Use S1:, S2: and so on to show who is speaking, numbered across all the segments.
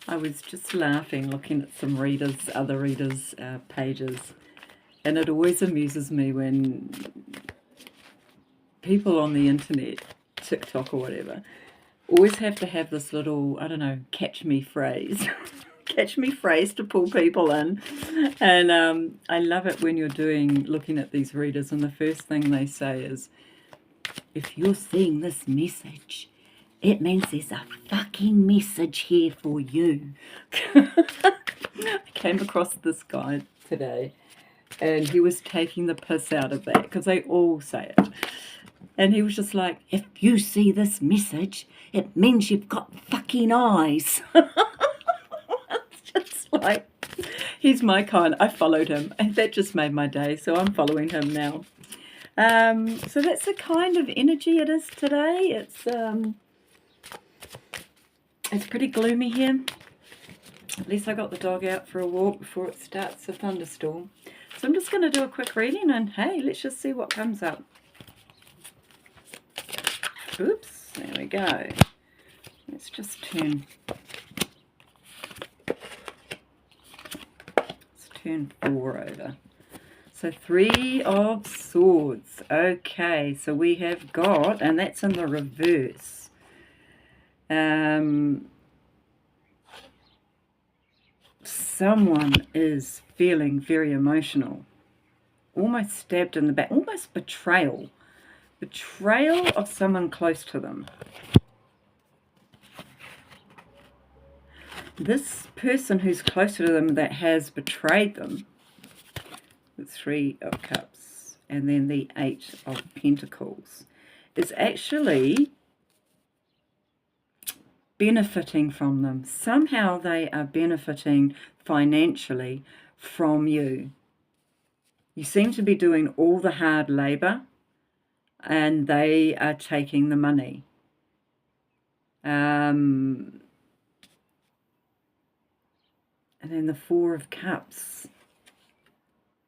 S1: I was just laughing looking at some other readers' pages, and it always amuses me when people on the internet, TikTok or whatever, always have to have this little, I don't know, catch me phrase. Catch me phrase to pull people in. And I love it when you're looking at these readers, and the first thing they say is, if you're seeing this message, it means there's a fucking message here for you. I came across this guy today, and he was taking the piss out of that, because they all say it. And he was just like, if you see this message, it means you've got fucking eyes. It's just like, he's my kind. I followed him, and that just made my day, so I'm following him now. So that's the kind of energy it is today. It's pretty gloomy here. At least I got the dog out for a walk before it starts a thunderstorm. So I'm just going to do a quick reading, and hey, let's just see what comes up. Oops, there we go. Let's just turn 4 over. So 3 of Swords. Okay, so we have got, and that's in the reverse. Someone is feeling very emotional. Almost stabbed in the back. Almost betrayal. Betrayal of someone close to them. This person who's close to them that has betrayed them, the 3 of Cups and then the 8 of Pentacles, is actually benefiting from them. Somehow they are benefiting financially from you. You seem to be doing all the hard labor, and they are taking the money. And then the 4 of Cups.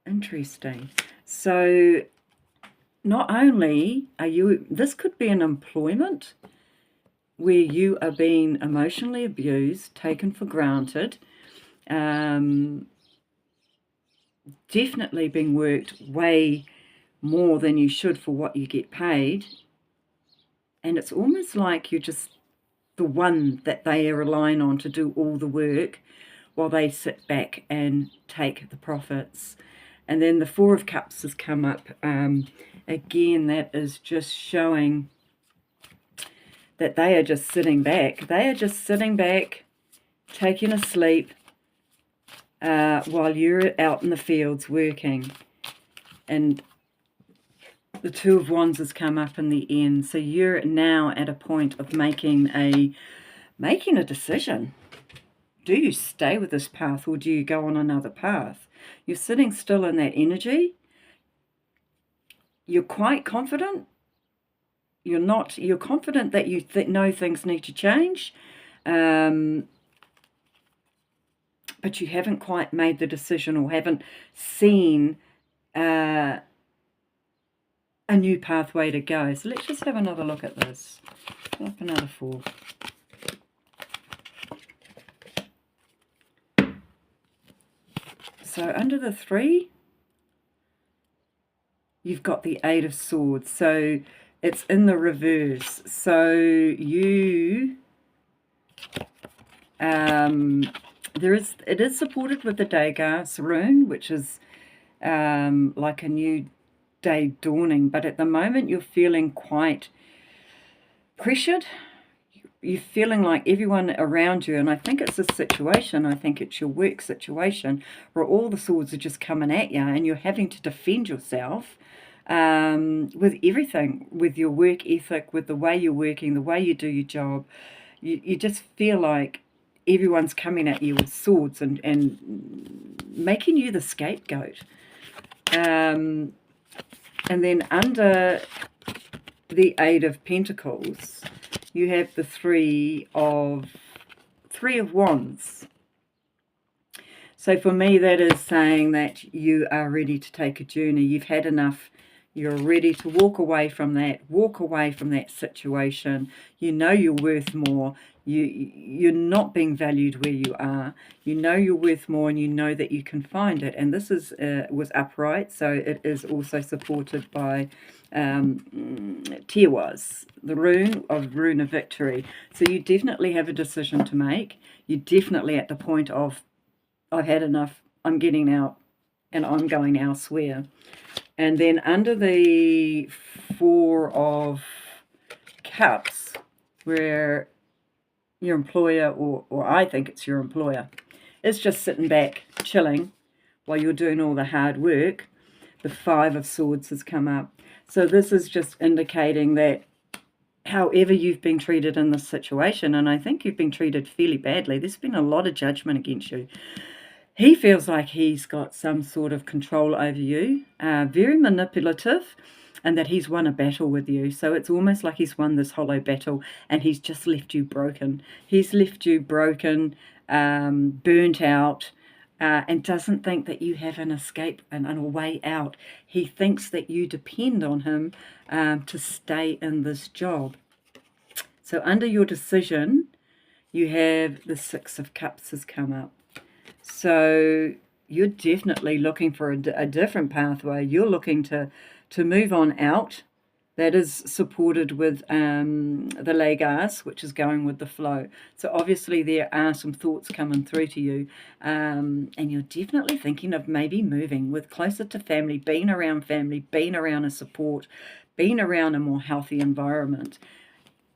S1: Interesting. So not only are you, this could be an employment where you are being emotionally abused, taken for granted, definitely being worked way more than you should for what you get paid. And it's almost like you're just the one that they are relying on to do all the work while they sit back and take the profits. And then the 4 of Cups has come up. Again, that is just showing that they are just sitting back. They are just sitting back, taking a sleep, while you're out in the fields working. And the 2 of Wands has come up in the end. So you're now at a point of making a decision. Do you stay with this path, or do you go on another path? You're sitting still in that energy. You're quite confident. You're confident that you know things need to change. But you haven't quite made the decision, or haven't seen a new pathway to go. So let's just have another look at this. Up another 4. So under the 3, you've got the 8 of Swords. So it's in the reverse. So you, it is supported with the Degas rune, which is like a new day dawning. But at the moment, you're feeling quite pressured. You're feeling like everyone around you, and I think it's a situation, I think it's your work situation, where all the swords are just coming at you, and you're having to defend yourself with everything, with your work ethic, with the way you're working, the way you do your job. You just feel like everyone's coming at you with swords and making you the scapegoat. And then under the 8 of Pentacles, you have the 3 of Wands. So for me, that is saying that you are ready to take a journey. You've had enough. You're ready to walk away from that situation. You know you're worth more. You're not being valued where you are. You know you're worth more, and you know that you can find it. And this is was upright, so it is also supported by Tiawas, the rune of victory. So you definitely have a decision to make. You're definitely at the point of, I've had enough. I'm getting out, and I'm going elsewhere. And then under the Four of Cups, where your employer, or I think it's your employer, is just sitting back, chilling, while you're doing all the hard work, the Five of Swords has come up. So this is just indicating that however you've been treated in this situation, and I think you've been treated fairly badly, there's been a lot of judgment against you. He feels like he's got some sort of control over you, very manipulative, and that he's won a battle with you. So it's almost like he's won this hollow battle, and he's just left you broken. He's left you broken, burnt out, and doesn't think that you have an escape and a way out. He thinks that you depend on him to stay in this job. So under your decision, you have the Six of Cups has come up. So you're definitely looking for a different pathway. You're looking to move on out. That is supported with the Lagars, which is going with the flow. So obviously there are some thoughts coming through to you, and you're definitely thinking of maybe moving with closer to family, being around a support, being around a more healthy environment.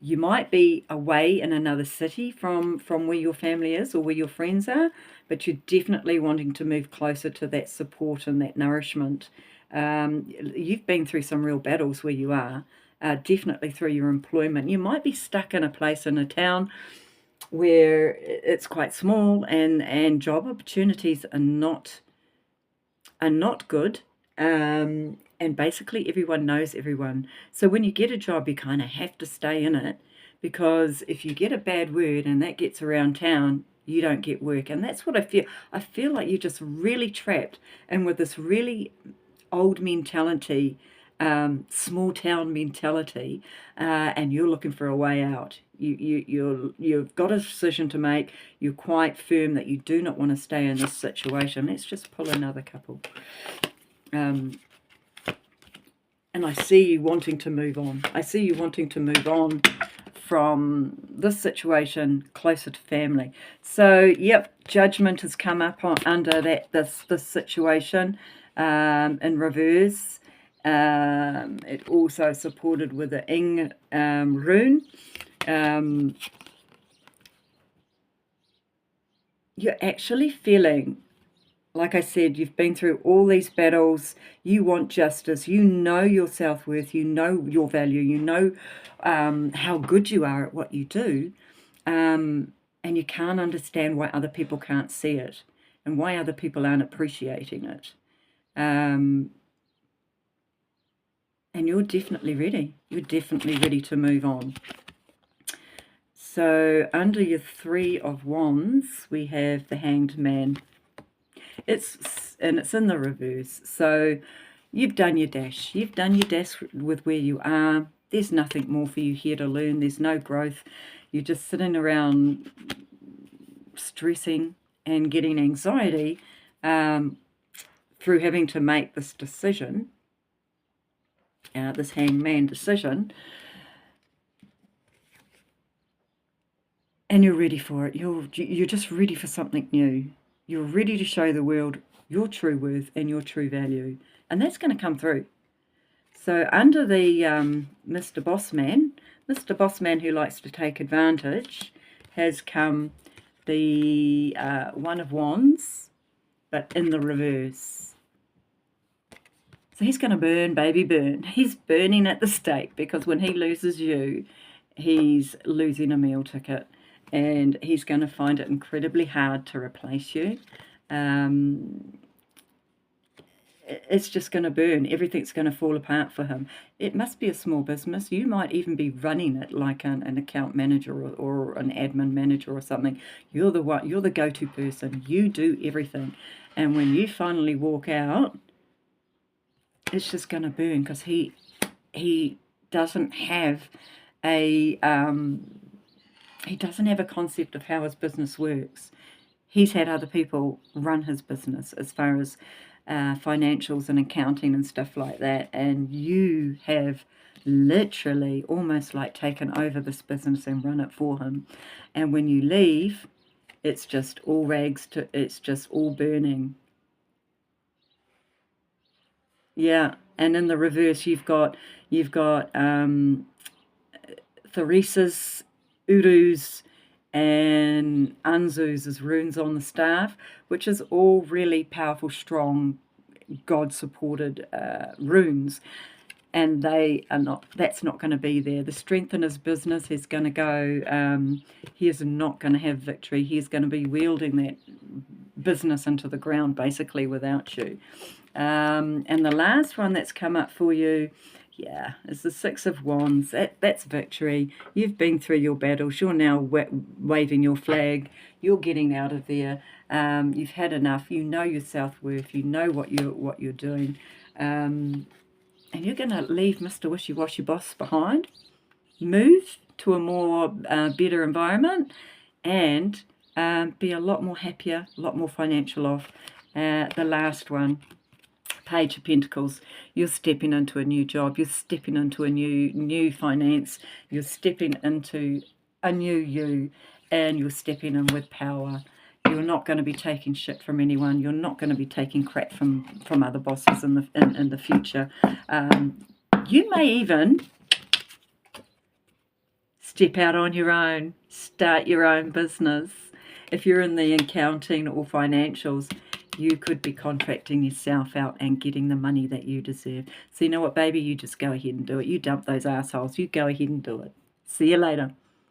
S1: You might be away in another city from where your family is or where your friends are, but you're definitely wanting to move closer to that support and that nourishment. You've been through some real battles where you are, definitely through your employment. You might be stuck in a place in a town where it's quite small and job opportunities are not good. And basically everyone knows everyone. So when you get a job, you kind of have to stay in it, because if you get a bad word and that gets around town, you don't get work. And that's what I feel. I feel like you're just really trapped, and with this really old mentality, small town mentality, and you're looking for a way out. You've got a decision to make. You're quite firm that you do not want to stay in this situation. Let's just pull another couple. And I see you wanting to move on. I see you wanting to move on from this situation closer to family. So, yep, judgment has come up under this situation in reverse. It also supported with the Ing rune. You're actually feeling, like I said, you've been through all these battles. You want justice. You know your self-worth. You know your value. You know how good you are at what you do. And you can't understand why other people can't see it and why other people aren't appreciating it. And you're definitely ready. You're definitely ready to move on. So under your Three of Wands, we have the Hanged Man. It's in the reverse. So you've done your dash. You've done your dash with where you are. There's nothing more for you here to learn. There's no growth. You're just sitting around stressing and getting anxiety through having to make this decision, this hangman decision. And you're ready for it. You're just ready for something new. You're ready to show the world your true worth and your true value. And that's going to come through. So under the Mr. Bossman who likes to take advantage, has come the One of Wands, but in the reverse. So he's going to burn, baby, burn. He's burning at the stake, because when he loses you, he's losing a meal ticket. And he's going to find it incredibly hard to replace you. It's just going to burn. Everything's going to fall apart for him. It must be a small business. You might even be running it like an account manager or an admin manager or something. You're the go-to person. You do everything. And when you finally walk out, it's just going to burn because he doesn't have a he doesn't have a concept of how his business works. He's had other people run his business as far as financials and accounting and stuff like that, and you have literally almost like taken over this business and run it for him. And when you leave, it's just all rags to it's just all burning. Yeah, and in the reverse, you've got Theresa's, Urus, and Anzus as runes on the staff, which is all really powerful, strong, God supported runes. And they are not, that's not going to be there. The strength in his business is going to go, he is not going to have victory. He's going to be wielding that business into the ground basically without you. And the last one that's come up for you, yeah, is the Six of Wands. That's victory. You've been through your battles. You're now waving your flag. You're getting out of there. You've had enough. You know your self-worth. You know what you're doing. And you're going to leave Mr. Wishy-Washy Boss behind, move to a more better environment, and be a lot more happier, a lot more financial off. The last one, Page of Pentacles. You're stepping into a new job. You're stepping into a new finance. You're stepping into a new you, and you're stepping in with power. You're not going to be taking shit from anyone. You're not going to be taking crap from other bosses in the future. You may even step out on your own, start your own business. If you're in the accounting or financials, you could be contracting yourself out and getting the money that you deserve. So you know what, baby? You just go ahead and do it. You dump those assholes. You go ahead and do it. See you later.